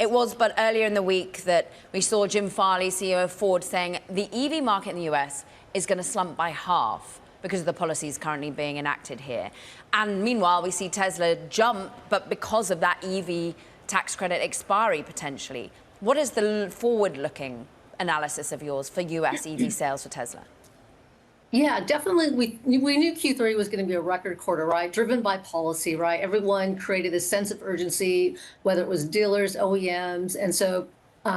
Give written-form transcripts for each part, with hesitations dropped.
It was but earlier in the week that we saw Jim Farley, CEO of Ford, saying the EV market in the US is going to slump by half because of the policies currently being enacted here. And meanwhile, we see Tesla jump, but because of that EV tax credit expiry potentially. What is the forward-looking analysis of yours for US EV sales for Tesla? Yeah, definitely. We knew Q3 was going to be a record quarter, right? Driven by policy, right? Everyone created a sense of urgency, whether it was dealers, OEMs, and so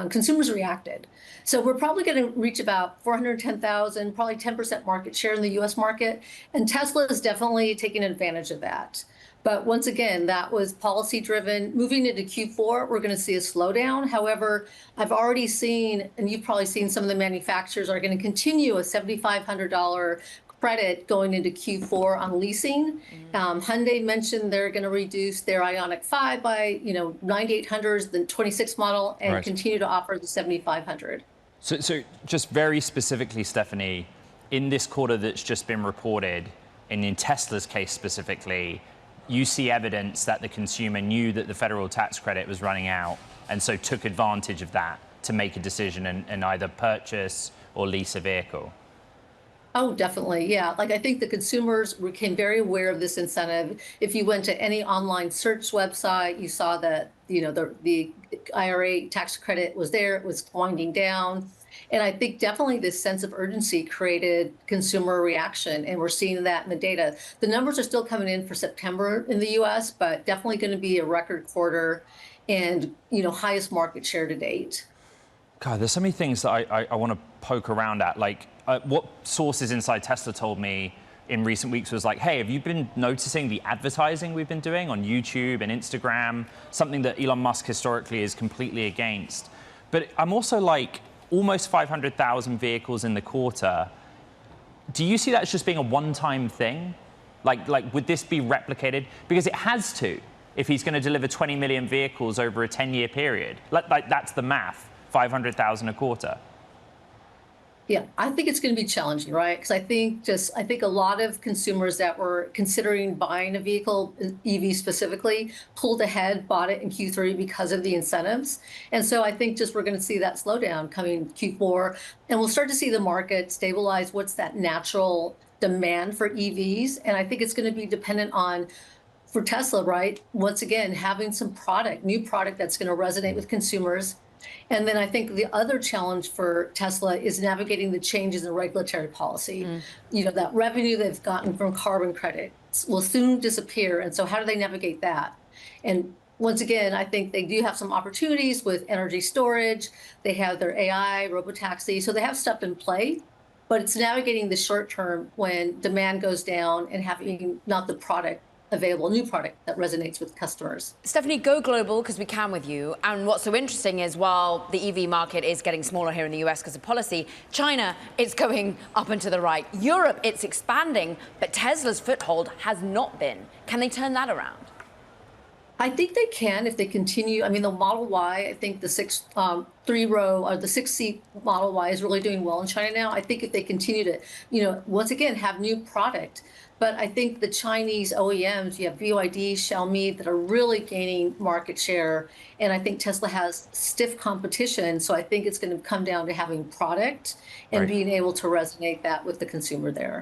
consumers reacted. So we're probably going to reach about 410,000, probably 10% market share in the U.S. market, and Tesla is definitely taking advantage of that. But once again, that was policy driven. Moving into Q4, we're going to see a slowdown. However, I've already seen, and you've probably seen, some of the manufacturers are going to continue a $7,500 credit going into Q4 on leasing. Hyundai mentioned they're going to reduce their Ioniq 5 by 9,800, the 26 model, and continue to offer the 7,500. So just very specifically, Stephanie, in this quarter that's just been reported, and in Tesla's case specifically, you see evidence that the consumer knew that the federal tax credit was running out and so took advantage of that to make a decision and either purchase or lease a vehicle. Oh, definitely. Yeah. Like, I think the consumers became very aware of this incentive. If you went to any online search website, you saw that, the IRA tax credit was there, it was winding down. And I think definitely this sense of urgency created consumer reaction, and we're seeing that in the data. The numbers are still coming in for September in the US, but definitely going to be a record quarter and, highest market share to date. God, there's so many things that I want to poke around at. Like, what sources inside Tesla told me in recent weeks was like, hey, have you been noticing the advertising we've been doing on YouTube and Instagram? Something that Elon Musk historically is completely against. But I'm also like, almost 500,000 vehicles in the quarter. Do you see that as just being a one-time thing? Like, would this be replicated? Because it has to, if he's going to deliver 20 million vehicles over a 10-year period. Like that's the math, 500,000 a quarter. Yeah, I think it's going to be challenging, right? Because I think a lot of consumers that were considering buying a vehicle, EV specifically, pulled ahead, bought it in Q3 because of the incentives. And so I think we're going to see that slowdown coming Q4, and we'll start to see the market stabilize. What's that natural demand for EVs? And I think it's going to be dependent on, for Tesla, right? Once again, having some new product that's going to resonate with consumers. And then I think the other challenge for Tesla is navigating the changes in regulatory policy. That revenue they've gotten from carbon credits will soon disappear. And so how do they navigate that? And once again, I think they do have some opportunities with energy storage. They have their AI, robotaxi. So they have stuff in play. But it's navigating the short term when demand goes down and having not the product available, new product that resonates with customers. Stephanie, go global, because we can with you. And what's so interesting is, while the EV market is getting smaller here in the US because of policy, China, it's going up and to the right. Europe, it's expanding, but Tesla's foothold has not been. Can they turn that around? I think they can if they continue. I mean, the Model Y, I think the six-seat Model Y is really doing well in China now. I think if they continue to, once again, have new product. But I think the Chinese OEMs, you have BYD, Xiaomi, that are really gaining market share. And I think Tesla has stiff competition. So I think it's going to come down to having product and being able to resonate that with the consumer there.